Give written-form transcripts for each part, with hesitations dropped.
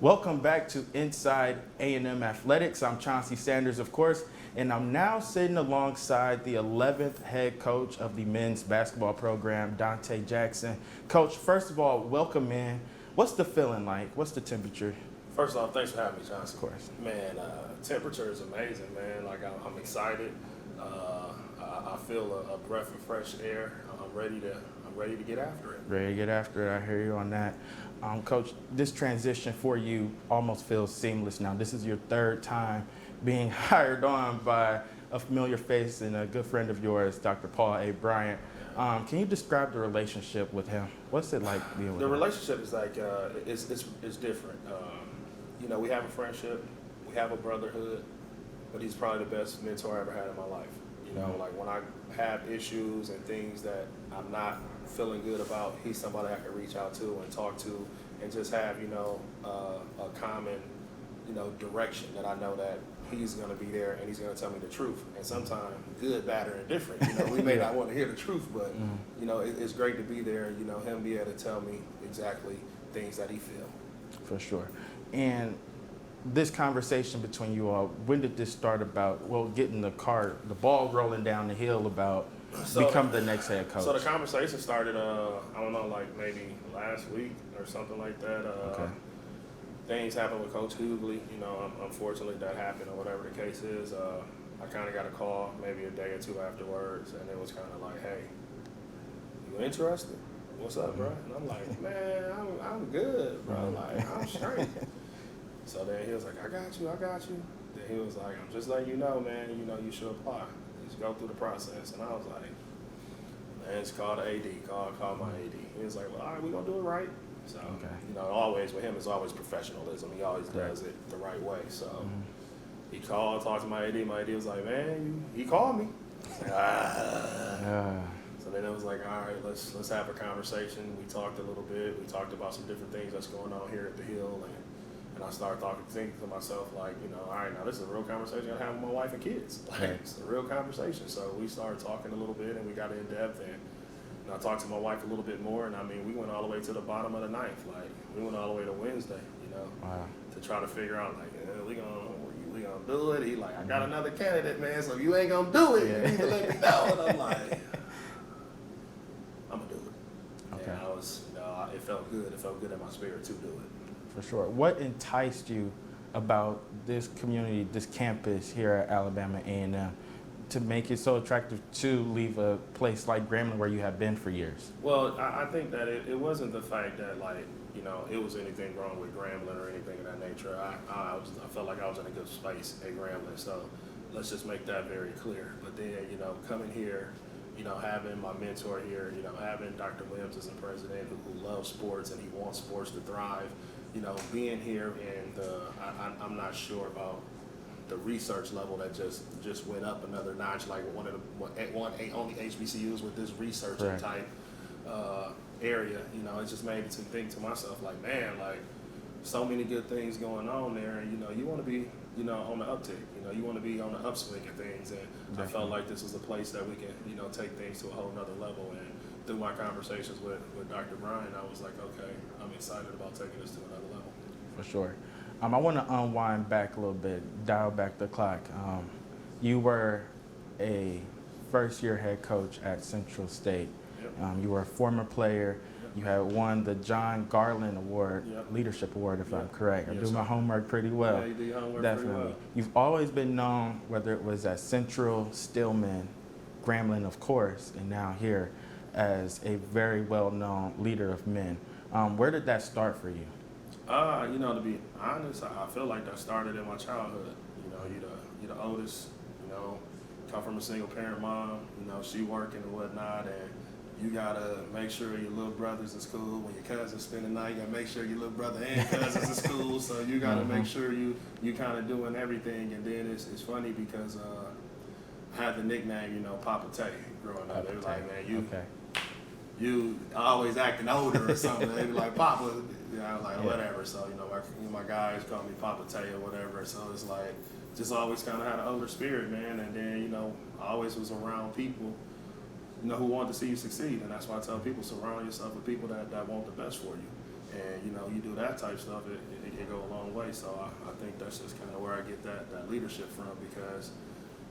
Welcome back to Inside A&M Athletics. I'm Chauncey Sanders, of course, and I'm now sitting alongside the 11th head coach of the men's basketball program, Dante Jackson. Coach, first of all, welcome in. What's the feeling like? What's the temperature? First off, thanks for having me, Chauncey. Of course. Man, temperature is amazing, man. Like, I'm excited. I feel a breath of fresh air. I'm ready to get after it. Ready to get after it. I hear you on that. Coach, this transition for you almost feels seamless now. This is your third time being hired on by a familiar face and a good friend of yours, Dr. Paul A. Bryant. Can you describe the relationship with him? What's it like being with The him? relationship is like it's different. We have a friendship, we have a brotherhood, but he's probably the best mentor I ever had in my life. Like when I have issues and things that I'm not feeling good about, he's somebody I can reach out to and talk to, and just have a common direction that I know that he's going to be there and he's going to tell me the truth. And sometimes good, bad, or indifferent. We may not want to hear the truth, but it's great to be there. Him be able to tell me exactly things that he feel. For sure. And this conversation between you all, when did this start about, getting the ball rolling down the hill about become the next head coach? So the conversation started, I don't know, like maybe last week or something like that. Okay. Things happened with Coach Hughley. Unfortunately that happened or whatever the case is. I kind of got a call maybe a day or two afterwards, and it was kind of like, hey, you interested? What's up, bro? And I'm like, man, I'm good, bro. Like, I'm straight. So then he was like, I got you. Then he was like, I'm just letting you know, man, you should apply. Just go through the process. And I was like, man, it's called the AD. Call my AD. He was like, well, all right, we're going to do it right. So, always with him, it's always professionalism. He always does it the right way. So he called, talked to my AD. My AD was like, man, he called me. So then it was like, all right, let's have a conversation. We talked a little bit. We talked about some different things that's going on here at the Hill. And I started thinking to myself, like, all right, now this is a real conversation I have with my wife and kids. Like, it's a real conversation. So we started talking a little bit, and we got in depth, and I talked to my wife a little bit more, and we went all the way to the bottom of the ninth. Like, we went all the way to Wednesday, to try to figure out, like, we gonna do it. He like, I got another candidate, man, so if you ain't gonna do it, you need to let me know. And I'm like, I'm gonna do it. Okay. And I was, it felt good. It felt good in my spirit to do it. For sure. What enticed you about this community, this campus here at Alabama A&M, to make it so attractive to leave a place like Grambling where you have been for years? Well, I think that it wasn't the fact that, it was anything wrong with Grambling or anything of that nature. I felt like I was in a good space at Grambling, so let's just make that very clear. But then, coming here, having my mentor here, having Dr. Williams as a president who loves sports and he wants sports to thrive, being here, and I'm not sure about the research level that just went up another notch, like one only HBCUs with this researching type area. It just made me to think to myself, like, man, like, so many good things going on there, and you want to be on the uptick. You want to be on the upswing of things, and I felt like this was a place that we can take things to a whole nother level. And through my conversations with Dr. Bryant, I was like, okay, I'm excited about taking this to another level. For sure. I want to unwind back a little bit, dial back the clock. You were a first-year head coach at Central State. Yep. You were a former player. Yep. You had won the John Garland Award, Leadership Award, if I'm correct. I do my homework pretty well. Yeah, you do your homework Definitely. pretty well. You've always been known, whether it was at Central, Stillman, Grambling, of course, and now here, as a very well-known leader of men. Where did that start for you? To be honest, I feel like that started in my childhood. You're the oldest, come from a single parent mom, she working and whatnot, and you gotta make sure your little brother's in school. When your cousins spend the night, you gotta make sure your little brother and cousins in school. So you gotta make sure you kind of doing everything. And then it's funny because I had the nickname, Papa Tay growing up. They was like, man, you always acting older or something. They be like, Papa. I was like, whatever. So, my guys call me Papa Tay or whatever. So it's like, just always kind of had an older spirit, man. And then, I always was around people, who want to see you succeed. And that's why I tell people, surround yourself with people that want the best for you. And, you know, you do that type stuff, it can go a long way. So I think that's just kind of where I get that leadership from because,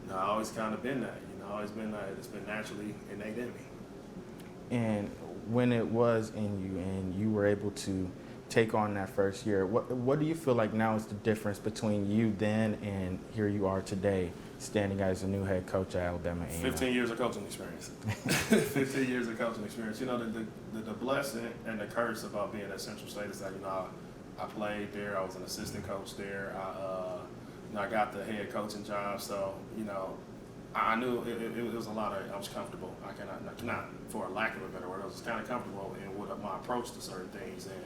you know, I always kind of been that, you know, always been that. It's been naturally innate in me. And when it was in you and you were able to take on that first year, what do you feel like now is the difference between you then and here you are today, standing as a new head coach at Alabama A&M? 15 years of coaching experience. 15 years of coaching experience. You know, the blessing and the curse about being at Central State is that, you know, I played there. I was an assistant coach there. You know, I got the head coaching job. So, you know, I knew it was a lot of, I was comfortable. I cannot, not for a lack of a better word, I was kind of comfortable in what my approach to certain things. And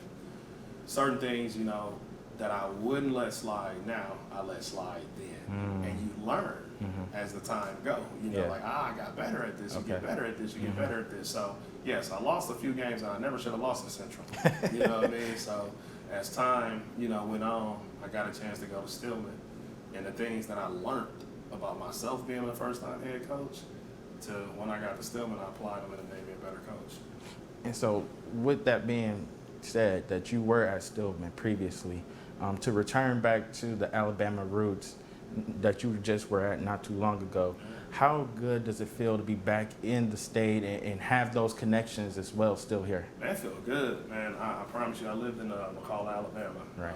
certain things, you know, that I wouldn't let slide now, I let slide then. And you learn as the time go. You know, like, I got better at this, you get better at this, you get better at this. So, yes, I lost a few games and I never should have lost at Central. You know what I mean? So, as time, you know, went on, I got a chance to go to Stillman. And the things that I learned about myself being a first-time head coach to when I got to Stillman, I applied them and it made me a better coach. And so with that being said, that you were at Stillman previously, to return back to the Alabama roots that you just were at not too long ago, how good does it feel to be back in the state and have those connections as well still here? Man, it feels good, man. I promise you, I lived in McCall, Alabama. Right.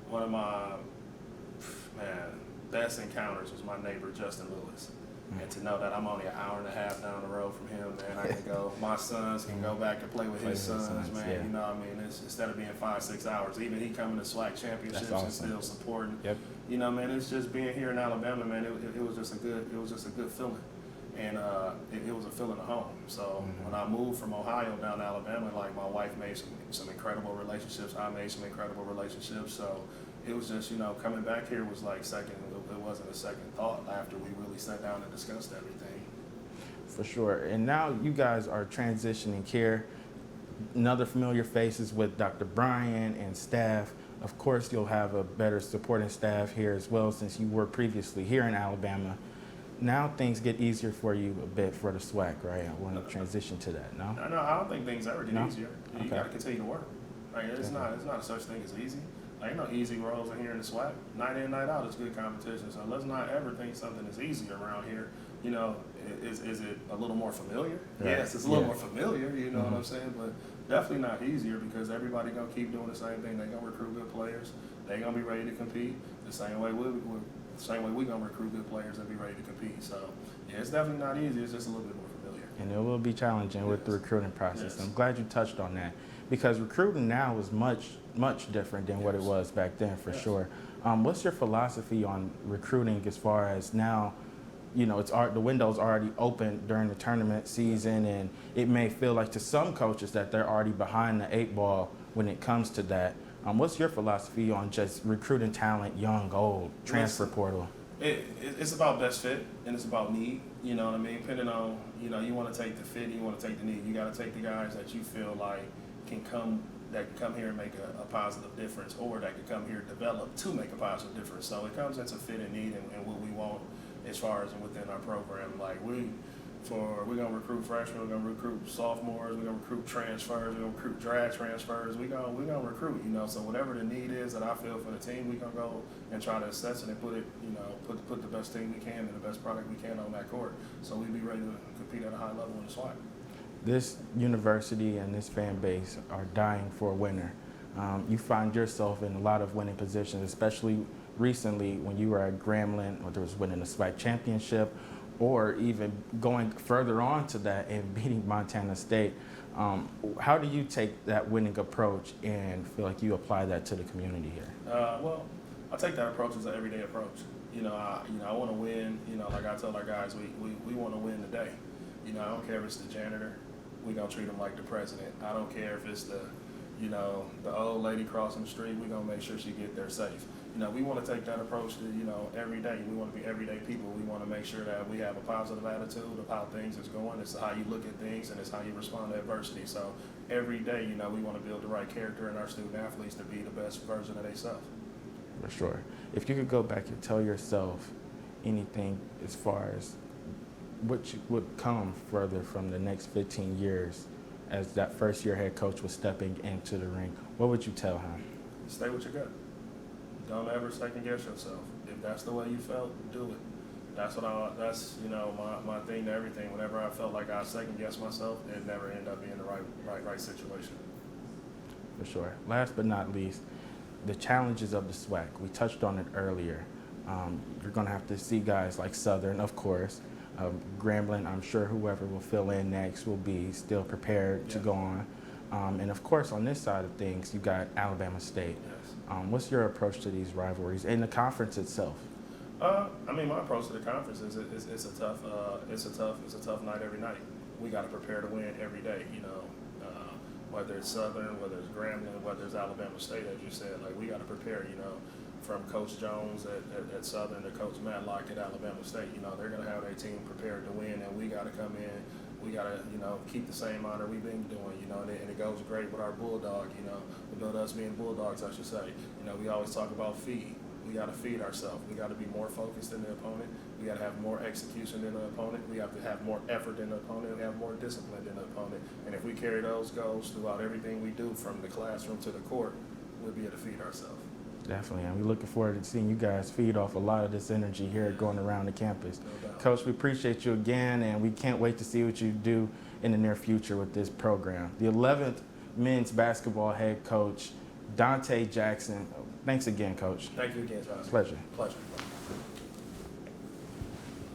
One of my, best encounters was my neighbor, Justin Lewis. And to know that I'm only an hour and a half down the road from him, man, I can go, my sons can go back and play with his sons, man. Yeah. You know what I mean? It's, instead of being 5-6 hours, even he coming to SWAC championships That's awesome. and still supporting. Yep. You know, man, it's just being here in Alabama, man, it was just a good feeling. And it was a feeling of home. So when I moved from Ohio down to Alabama, like my wife made some incredible relationships. I made some incredible relationships. So it was just, you know, coming back here was like second. It wasn't a second thought after we really sat down and discussed everything. For sure. And now you guys are transitioning here. Another familiar faces with Dr. Bryan and staff. Of course, you'll have a better supporting staff here as well since you were previously here in Alabama. Now things get easier for you a bit for the SWAC, right? I want to transition to that, no? No, I don't think things ever get easier. You Okay. got to continue to work. Like, it's not a such thing as easy. Like, ain't no easy roles in here in the SWAC. Night in, night out is good competition. So let's not ever think something is easy around here. You know, is it a little more familiar? Right. Yes, it's a little more familiar, you know what I'm saying? But definitely not easier because everybody going to keep doing the same thing. They're going to recruit good players. They're going to be ready to compete the same way we're going to recruit good players and be ready to compete. So, yeah, it's definitely not easy. It's just a little bit more familiar. And it will be challenging with the recruiting process. Yes. I'm glad you touched on that because recruiting now is much different than what it was back then, for sure. What's your philosophy on recruiting as far as now, you know, the window's already open during the tournament season, and it may feel like to some coaches that they're already behind the 8 ball when it comes to that. What's your philosophy on just recruiting talent, young, old, transfer portal? It's about best fit and it's about need. You know what I mean? Depending on, you know, you want to take the fit, you want to take the need. You got to take the guys that you feel like can come here and make a positive difference, or that can come here develop to make a positive difference. So it comes into fit and need and what we want as far as within our program. Like we're gonna recruit freshmen, we're gonna recruit sophomores, we're gonna recruit transfers, we're gonna recruit draft transfers. We're gonna recruit, you know. So whatever the need is that I feel for the team, we're gonna go and try to assess it and put it, you know, put the best team we can and the best product we can on that court. So we be ready to compete at a high level in the SWAC. This university and this fan base are dying for a winner. You find yourself in a lot of winning positions, especially recently when you were at Grambling, whether it was winning the SWAC championship or even going further on to that and beating Montana State. How do you take that winning approach and feel like you apply that to the community here? Well, I take that approach as an everyday approach. I want to win. You know, like I tell our guys, we want to win today. You know, I don't care if it's the janitor. We gonna treat them like the president. I don't care if it's the old lady crossing the street. We gonna make sure she get there safe. You know, we want to take that approach to, you know, every day. We want to be everyday people. We want to make sure that we have a positive attitude of how things is going. It's how you look at things and it's how you respond to adversity. So every day, you know, we want to build the right character in our student athletes to be the best version of themselves. For sure. If you could go back and tell yourself anything as far as what would come further from the next 15 years as that first year head coach was stepping into the ring, what would you tell him? Stay with your gut. Don't ever second guess yourself. If that's the way you felt, do it. That's my thing to everything. Whenever I felt like I second guessed myself, it never ended up being the right situation. For sure. Last but not least, the challenges of the SWAC. We touched on it earlier. You're going to have to see guys like Southern, of course. Grambling, I'm sure whoever will fill in next will be still prepared to go on. And of course, on this side of things, you got Alabama State. Yes. What's your approach to these rivalries and the conference itself? My approach to the conference is it's a tough night every night. We got to prepare to win every day. Whether it's Southern, whether it's Grambling, whether it's Alabama State, as you said, like we got to prepare. From Coach Jones at Southern to Coach Matlock at Alabama State, they're going to have their team prepared to win, and we got to come in. We got to, keep the same honor we've been doing, and it goes great with our Bulldog, about us being Bulldogs, I should say. We always talk about feed. We got to feed ourselves. We got to be more focused than the opponent. We got to have more execution than the opponent. We have to have more effort than the opponent. We have more discipline than the opponent. And if we carry those goals throughout everything we do, from the classroom to the court, we'll be able to feed ourselves. Definitely, and we're looking forward to seeing you guys feed off a lot of this energy here going around the campus. No doubt. Coach, we appreciate you again, and we can't wait to see what you do in the near future with this program. The 11th men's basketball head coach, Dante Jackson. Thanks again, Coach. Thank you again, Josh. Pleasure. Pleasure.